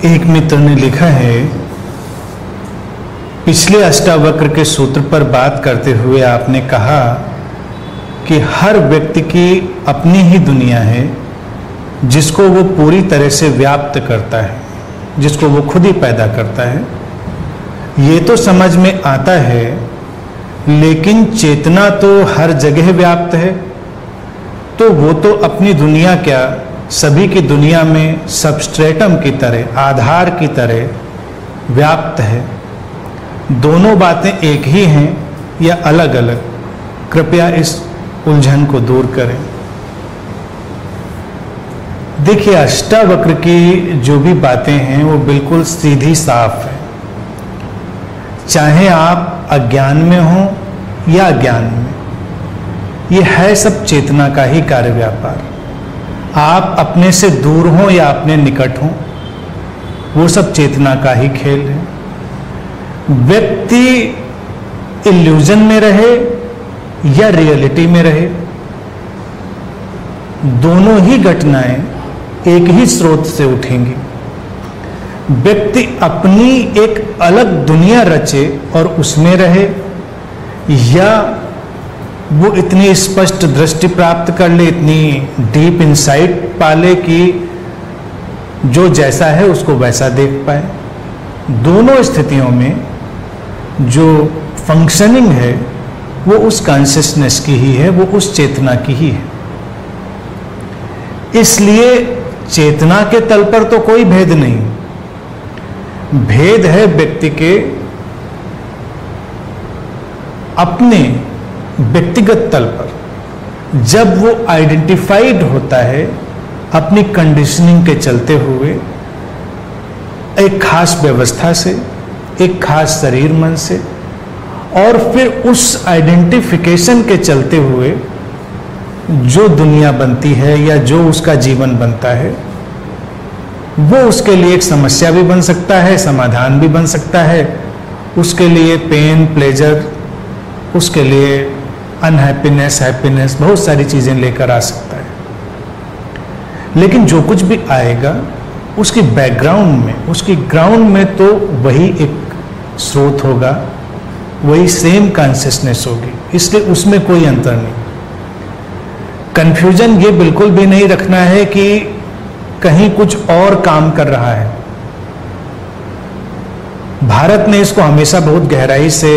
एक मित्र ने लिखा है, पिछले अष्टावक्र के सूत्र पर बात करते हुए आपने कहा कि हर व्यक्ति की अपनी ही दुनिया है जिसको वो पूरी तरह से व्याप्त करता है, जिसको वो खुद ही पैदा करता है। ये तो समझ में आता है, लेकिन चेतना तो हर जगह व्याप्त है, तो वो तो अपनी दुनिया क्या सभी की दुनिया में सबस्ट्रेटम की तरह, आधार की तरह व्याप्त है। दोनों बातें एक ही हैं या अलग अलग? कृपया इस उलझन को दूर करें। देखिए, अष्टावक्र की जो भी बातें हैं वो बिल्कुल सीधी साफ है। चाहे आप अज्ञान में हो या ज्ञान में, ये है सब चेतना का ही कार्य व्यापार। आप अपने से दूर हो या अपने निकट हो, वो सब चेतना का ही खेल है। व्यक्ति इल्यूजन में रहे या रियलिटी में रहे, दोनों ही घटनाएं एक ही स्रोत से उठेंगी। व्यक्ति अपनी एक अलग दुनिया रचे और उसमें रहे, या वो इतनी स्पष्ट दृष्टि प्राप्त कर ले, इतनी डीप इंसाइट पाले कि जो जैसा है उसको वैसा देख पाए। दोनों स्थितियों में जो फंक्शनिंग है वो उस कॉन्शियसनेस की ही है, वो उस चेतना की ही है। इसलिए चेतना के तल पर तो कोई भेद नहीं। भेद है व्यक्ति के अपने व्यक्तिगत तल पर। जब वो आइडेंटिफाइड होता है अपनी कंडीशनिंग के चलते हुए, एक खास व्यवस्था से, एक खास शरीर मन से, और फिर उस आइडेंटिफिकेशन के चलते हुए जो दुनिया बनती है या जो उसका जीवन बनता है, वो उसके लिए एक समस्या भी बन सकता है, समाधान भी बन सकता है। उसके लिए पेन, प्लेजर, उसके लिए अनहैप्पीनेस, हैप्पीनेस, बहुत सारी चीजें लेकर आ सकता है। लेकिन जो कुछ भी आएगा उसकी बैकग्राउंड में, उसकी ग्राउंड में तो वही एक स्रोत होगा, वही सेम कॉन्शियसनेस होगी। इसलिए उसमें कोई अंतर नहीं। कंफ्यूजन ये बिल्कुल भी नहीं रखना है कि कहीं कुछ और काम कर रहा है। भारत ने इसको हमेशा बहुत गहराई से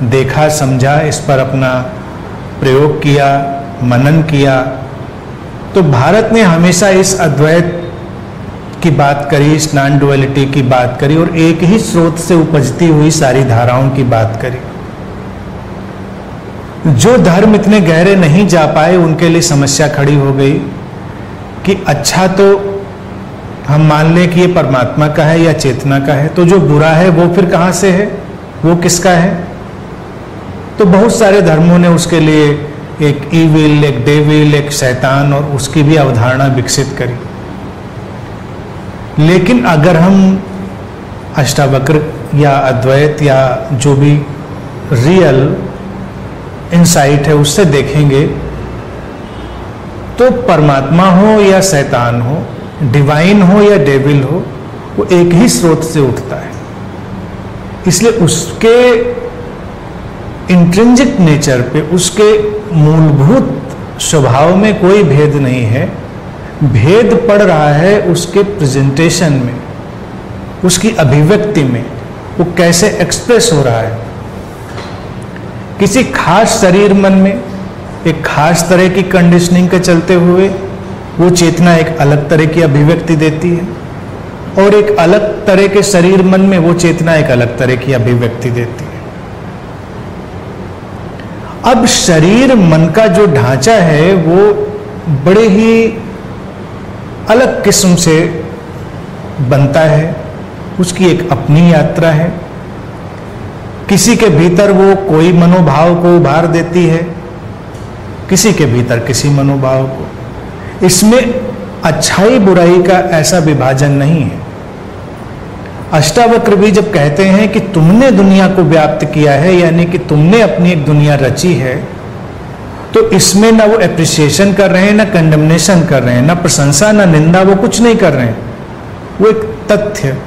देखा, समझा, इस पर अपना प्रयोग किया, मनन किया। तो भारत ने हमेशा इस अद्वैत की बात करी, इस नॉन डुअलिटी की बात करी, और एक ही स्रोत से उपजती हुई सारी धाराओं की बात करी। जो धर्म इतने गहरे नहीं जा पाए उनके लिए समस्या खड़ी हो गई कि अच्छा, तो हम मान लें कि ये परमात्मा का है या चेतना का है, तो जो बुरा है वो फिर कहाँ से है, वो किसका है? तो बहुत सारे धर्मों ने उसके लिए एक ईविल, एक डेविल, एक शैतान और उसकी भी अवधारणा विकसित करी। लेकिन अगर हम अष्टावक्र या अद्वैत या जो भी रियल इंसाइट है उससे देखेंगे, तो परमात्मा हो या शैतान हो, डिवाइन हो या डेविल हो, वो एक ही स्रोत से उठता है। इसलिए उसके इंट्रिंसिक नेचर पे, उसके मूलभूत स्वभाव में कोई भेद नहीं है। भेद पड़ रहा है उसके प्रेजेंटेशन में, उसकी अभिव्यक्ति में, वो कैसे एक्सप्रेस हो रहा है। किसी खास शरीर मन में एक खास तरह की कंडीशनिंग के चलते हुए वो चेतना एक अलग तरह की अभिव्यक्ति देती है, और एक अलग तरह के शरीर मन में वो चेतना एक अलग तरह की अभिव्यक्ति देती है। अब शरीर मन का जो ढांचा है वो बड़े ही अलग किस्म से बनता है, उसकी एक अपनी यात्रा है। किसी के भीतर वो कोई मनोभाव को उभार देती है, किसी के भीतर किसी मनोभाव को। इसमें अच्छाई बुराई का ऐसा विभाजन नहीं है। अष्टावक्र भी जब कहते हैं कि तुमने दुनिया को व्याप्त किया है, यानी कि तुमने अपनी एक दुनिया रची है, तो इसमें ना वो एप्रिसिएशन कर रहे हैं, ना कंडेमनेशन कर रहे हैं, ना प्रशंसा, ना निंदा, वो कुछ नहीं कर रहे हैं। वो एक तथ्य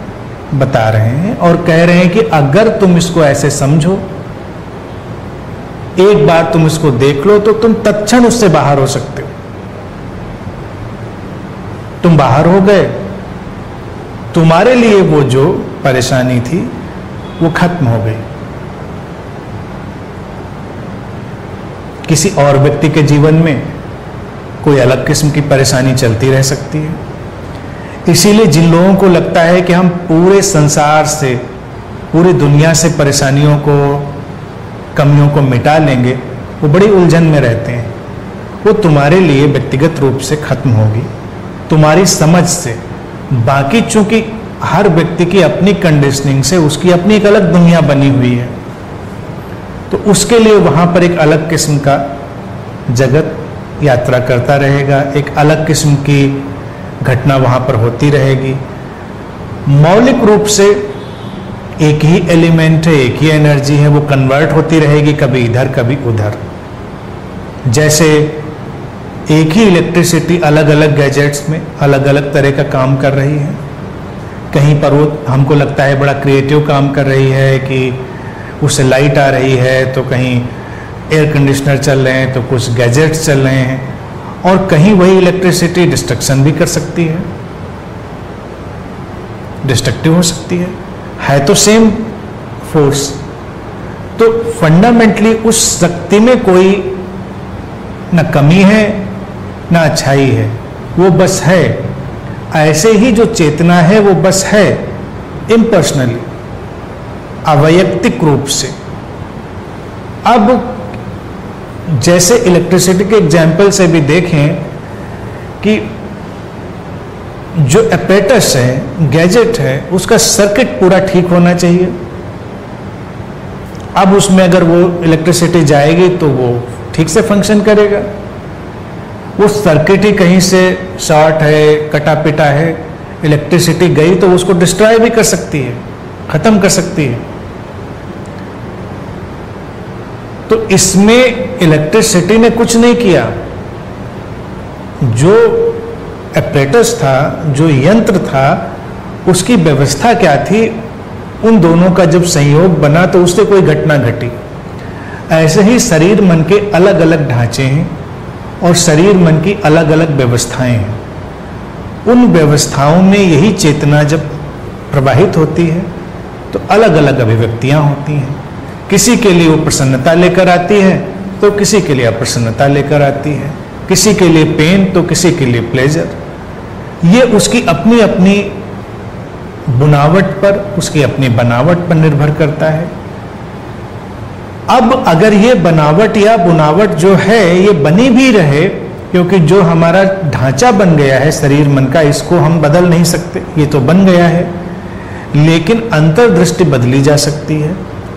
बता रहे हैं और कह रहे हैं कि अगर तुम इसको ऐसे समझो, एक बार तुम इसको देख लो, तो तुम तत्क्षण उससे बाहर हो सकते हो। तुम बाहर हो गए, तुम्हारे लिए वो जो परेशानी थी वो खत्म हो गई। किसी और व्यक्ति के जीवन में कोई अलग किस्म की परेशानी चलती रह सकती है। इसीलिए जिन लोगों को लगता है कि हम पूरे संसार से, पूरी दुनिया से परेशानियों को, कमियों को मिटा लेंगे, वो बड़ी उलझन में रहते हैं। वो तुम्हारे लिए व्यक्तिगत रूप से खत्म होगी, तुम्हारी समझ से। बाकी चूंकि हर व्यक्ति की अपनी कंडीशनिंग से उसकी अपनी एक अलग दुनिया बनी हुई है, तो उसके लिए वहां पर एक अलग किस्म का जगत यात्रा करता रहेगा, एक अलग किस्म की घटना वहां पर होती रहेगी। मौलिक रूप से एक ही एलिमेंट है, एक ही एनर्जी है, वो कन्वर्ट होती रहेगी, कभी इधर कभी उधर। जैसे एक ही इलेक्ट्रिसिटी अलग अलग गैजेट्स में अलग अलग तरह का काम कर रही है। कहीं पर वो हमको लगता है बड़ा क्रिएटिव काम कर रही है कि उससे लाइट आ रही है, तो कहीं एयर कंडीशनर चल रहे हैं, तो कुछ गैजेट्स चल रहे हैं, और कहीं वही इलेक्ट्रिसिटी डिस्ट्रक्शन भी कर सकती है, डिस्ट्रक्टिव हो सकती है तो सेम फोर्स। तो फंडामेंटली उस शक्ति में कोई न कमी है न अच्छाई है, वो बस है। ऐसे ही जो चेतना है वो बस है, इम्पर्सनली, अवैयक्तिक रूप से। अब जैसे इलेक्ट्रिसिटी के एग्जाम्पल से भी देखें कि जो एपेटस है, गैजेट है, उसका सर्किट पूरा ठीक होना चाहिए। अब उसमें अगर वो इलेक्ट्रिसिटी जाएगी तो वो ठीक से फंक्शन करेगा। वो सर्किट ही कहीं से शॉर्ट है, कटा पिटा है, इलेक्ट्रिसिटी गई तो उसको डिस्ट्रॉय भी कर सकती है, खत्म कर सकती है। तो इसमें इलेक्ट्रिसिटी ने कुछ नहीं किया। जो एपरेटस था, जो यंत्र था, उसकी व्यवस्था क्या थी, उन दोनों का जब संयोग बना तो उससे कोई घटना घटी। ऐसे ही शरीर मन के अलग अलग ढांचे हैं और शरीर मन की अलग अलग व्यवस्थाएं हैं। उन व्यवस्थाओं में यही चेतना जब प्रवाहित होती है तो अलग अलग अभिव्यक्तियां होती हैं। किसी के लिए वो प्रसन्नता लेकर आती है तो किसी के लिए अप्रसन्नता लेकर आती है, किसी के लिए पेन तो किसी के लिए प्लेजर। ये उसकी अपनी अपनी बुनावट पर, उसकी अपनी बनावट पर निर्भर करता है। अब अगर ये बनावट या बुनावट जो है ये बनी भी रहे, क्योंकि जो हमारा ढांचा बन गया है शरीर मन का, इसको हम बदल नहीं सकते, ये तो बन गया है, लेकिन अंतर्दृष्टि बदली जा सकती है।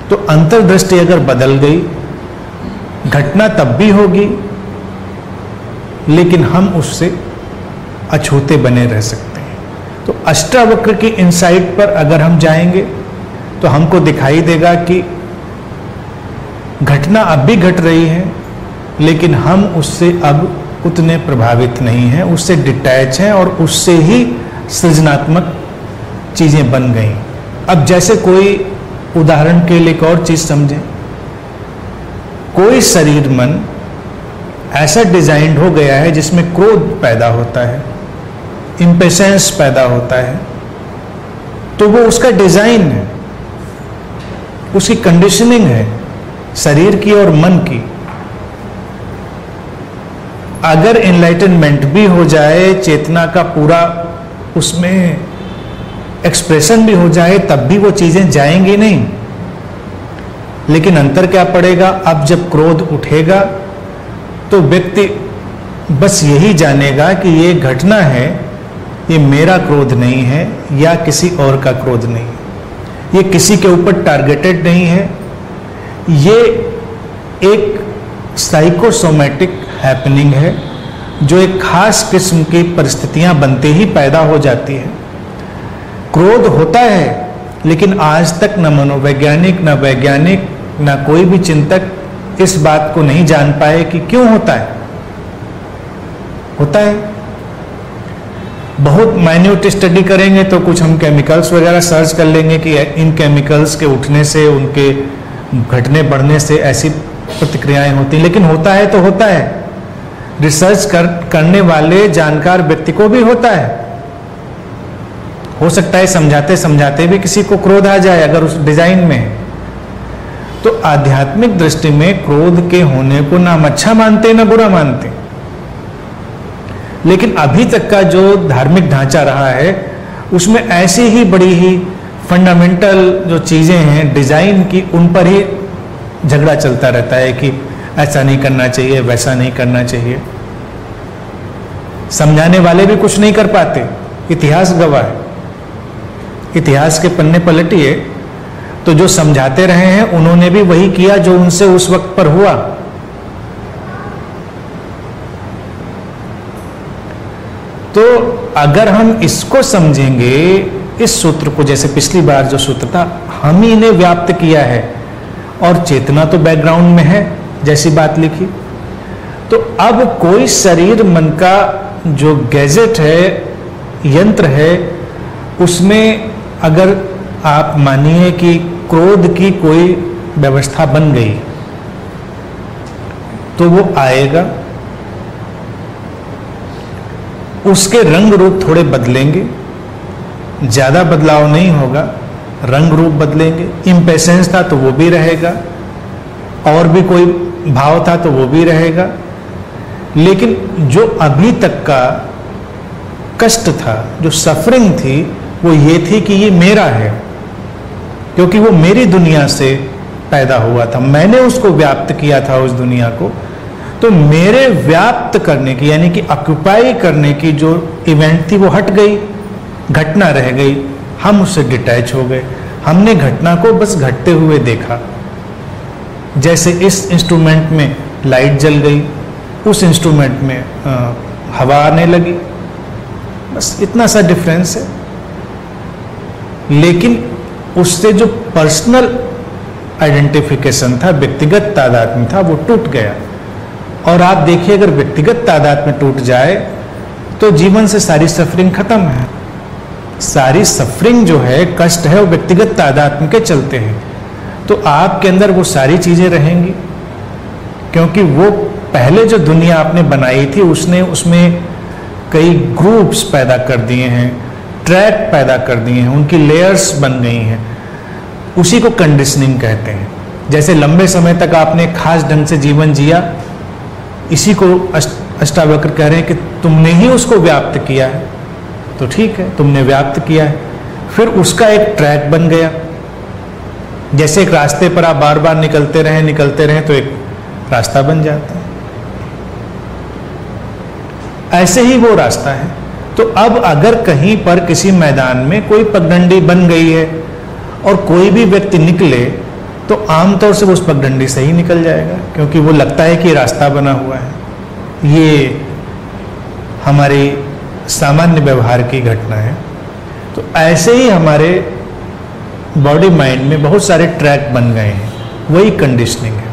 तो अंतर्दृष्टि अगर बदल गई, घटना तब भी होगी, लेकिन हम उससे अछूते बने रह सकते हैं। तो अष्टावक्र की इनसाइट पर अगर हम जाएंगे तो हमको दिखाई देगा कि घटना अब भी घट रही है, लेकिन हम उससे अब उतने प्रभावित नहीं हैं, उससे डिटैच हैं और उससे ही सृजनात्मक चीजें बन गई। अब जैसे कोई उदाहरण के लिए एक और चीज समझें, कोई शरीर मन ऐसा डिजाइन हो गया है जिसमें क्रोध पैदा होता है, इंपेशेंस पैदा होता है, तो वो उसका डिजाइन है, उसकी कंडीशनिंग है शरीर की और मन की। अगर एनलाइटनमेंट भी हो जाए, चेतना का पूरा उसमें एक्सप्रेशन भी हो जाए, तब भी वो चीजें जाएंगी नहीं। लेकिन अंतर क्या पड़ेगा, अब जब क्रोध उठेगा तो व्यक्ति बस यही जानेगा कि ये घटना है, ये मेरा क्रोध नहीं है या किसी और का क्रोध नहीं है, ये किसी के ऊपर टारगेटेड नहीं है, ये एक साइकोसोमैटिक हैपनिंग है जो एक खास किस्म की परिस्थितियां बनते ही पैदा हो जाती है। क्रोध होता है, लेकिन आज तक न मनोवैज्ञानिक, न वैज्ञानिक, न कोई भी चिंतक इस बात को नहीं जान पाए कि क्यों होता है। होता है बहुत माइन्यूट स्टडी करेंगे तो कुछ हम केमिकल्स वगैरह सर्च कर लेंगे कि इन केमिकल्स के उठने से, उनके घटने बढ़ने से ऐसी प्रतिक्रियाएं होती हैं, लेकिन होता है तो होता है। रिसर्च करने वाले जानकार व्यक्ति को भी होता है। हो सकता है समझाते समझाते भी किसी को क्रोध आ जाए अगर उस डिजाइन में है। तो आध्यात्मिक दृष्टि में क्रोध के होने को ना हम अच्छा मानते ना बुरा मानते, लेकिन अभी तक का जो धार्मिक ढांचा रहा है उसमें ऐसी ही बड़ी ही फंडामेंटल जो चीजें हैं डिजाइन की, उन पर ही झगड़ा चलता रहता है कि ऐसा नहीं करना चाहिए, वैसा नहीं करना चाहिए। समझाने वाले भी कुछ नहीं कर पाते, इतिहास गवाह है। इतिहास के पन्ने पलटिए तो जो समझाते रहे हैं उन्होंने भी वही किया जो उनसे उस वक्त पर हुआ। तो अगर हम इसको समझेंगे, इस सूत्र को, जैसे पिछली बार जो सूत्र था, हम ही ने व्याप्त किया है और चेतना तो बैकग्राउंड में है, जैसी बात लिखी। तो अब कोई शरीर मन का जो गैजेट है, यंत्र है, उसमें अगर आप मानिए कि क्रोध की कोई व्यवस्था बन गई तो वो आएगा, उसके रंग रूप थोड़े बदलेंगे, ज्यादा बदलाव नहीं होगा, रंग रूप बदलेंगे। इम्पेशेंस था तो वो भी रहेगा, और भी कोई भाव था तो वो भी रहेगा, लेकिन जो अभी तक का कष्ट था, जो सफरिंग थी, वो ये थी कि ये मेरा है, क्योंकि वो मेरी दुनिया से पैदा हुआ था, मैंने उसको व्याप्त किया था उस दुनिया को। तो मेरे व्याप्त करने की, यानी कि ऑक्युपाई करने की जो इवेंट थी वो हट गई, घटना रह गई, हम उससे डिटैच हो गए। हमने घटना को बस घटते हुए देखा। जैसे इस इंस्ट्रूमेंट में लाइट जल गई, उस इंस्ट्रूमेंट में हवा आने लगी, बस इतना सा डिफरेंस है। लेकिन उससे जो पर्सनल आइडेंटिफिकेशन था, व्यक्तिगत तादात्म्य था, वो टूट गया। और आप देखिए, अगर व्यक्तिगत तादात्म्य टूट जाए तो जीवन से सारी सफरिंग खत्म है। सारी सफरिंग जो है, कष्ट है, वो व्यक्तिगत तादात्म्य के चलते हैं। तो आपके अंदर वो सारी चीजें रहेंगी, क्योंकि वो पहले जो दुनिया आपने बनाई थी उसने उसमें कई ग्रुप्स पैदा कर दिए हैं, ट्रैक पैदा कर दिए हैं, उनकी लेयर्स बन गई हैं। उसी को कंडीशनिंग कहते हैं। जैसे लंबे समय तक आपने खास ढंग से जीवन जिया, इसी को अष्टावक्र कह रहे हैं कि तुमने ही उसको व्याप्त किया है, तो ठीक है, तुमने व्याप्त किया है, फिर उसका एक ट्रैक बन गया। जैसे एक रास्ते पर आप बार बार निकलते रहें तो एक रास्ता बन जाता है, ऐसे ही वो रास्ता है। तो अब अगर कहीं पर किसी मैदान में कोई पगडंडी बन गई है और कोई भी व्यक्ति निकले, तो आमतौर से वो उस पगडंडी से ही निकल जाएगा, क्योंकि वो लगता है कि रास्ता बना हुआ है। ये हमारी सामान्य व्यवहार की घटना है। तो ऐसे ही हमारे बॉडी माइंड में बहुत सारे ट्रैक बन गए हैं, वही कंडीशनिंग है।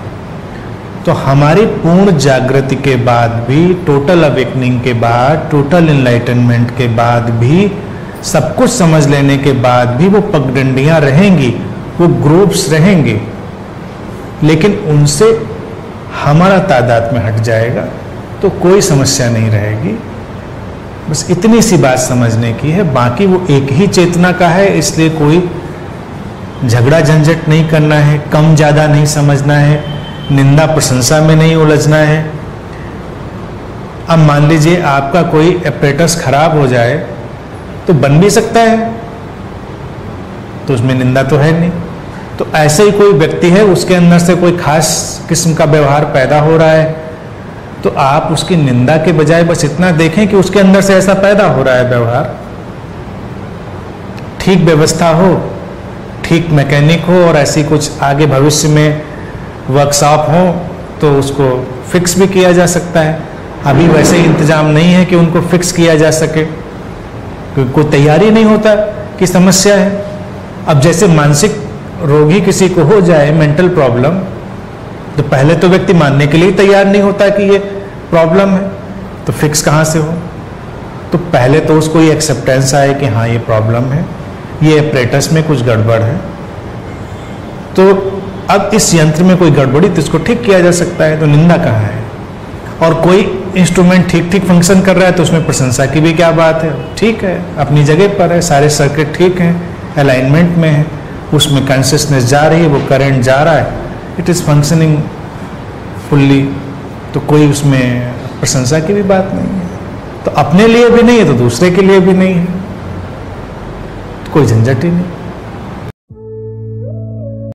तो हमारी पूर्ण जागृति के बाद भी, टोटल अवेकनिंग के बाद, टोटल इनलाइटनमेंट के बाद भी, सब कुछ समझ लेने के बाद भी वो पगडंडियां रहेंगी, वो ग्रुप्स रहेंगे, लेकिन उनसे हमारा तादात्म्य हट जाएगा तो कोई समस्या नहीं रहेगी। बस इतनी सी बात समझने की है। बाकी वो एक ही चेतना का है, इसलिए कोई झगड़ा झंझट नहीं करना है, कम ज्यादा नहीं समझना है, निंदा प्रशंसा में नहीं उलझना है। अब मान लीजिए आपका कोई एपरेटस खराब हो जाए तो बन भी सकता है, तो उसमें निंदा तो है नहीं। तो ऐसे ही कोई व्यक्ति है, उसके अंदर से कोई खास किस्म का व्यवहार पैदा हो रहा है, तो आप उसकी निंदा के बजाय बस इतना देखें कि उसके अंदर से ऐसा पैदा हो रहा है व्यवहार। ठीक व्यवस्था हो, ठीक मैकेनिक हो और ऐसी कुछ आगे भविष्य में वर्कशॉप हो तो उसको फिक्स भी किया जा सकता है। अभी वैसे इंतजाम नहीं है कि उनको फिक्स किया जा सके, क्योंकि कोई तैयारी नहीं होता कि समस्या है। अब जैसे मानसिक रोगी किसी को हो जाए मेंटल प्रॉब्लम, तो पहले तो व्यक्ति मानने के लिए तैयार नहीं होता कि ये प्रॉब्लम है, तो फिक्स कहाँ से हो। तो पहले तो उसको ये एक्सेप्टेंस आए कि हाँ ये प्रॉब्लम है, ये अपरेटस में कुछ गड़बड़ है, तो अब इस यंत्र में कोई गड़बड़ी तो इसको ठीक किया जा सकता है, तो निंदा कहाँ है। और कोई इंस्ट्रूमेंट ठीक ठीक फंक्शन कर रहा है तो उसमें प्रशंसा की भी क्या बात है, ठीक है, अपनी जगह पर है, सारे सर्किट ठीक हैं, अलाइनमेंट में है, उसमें कॉन्शियसनेस जा रही है, वो करंट जा रहा है, इट इज़ फंक्शनिंग फुल्ली, तो कोई उसमें प्रशंसा की भी बात नहीं है। तो अपने लिए भी नहीं है तो दूसरे के लिए भी नहीं है, तो कोई झंझट ही नहीं।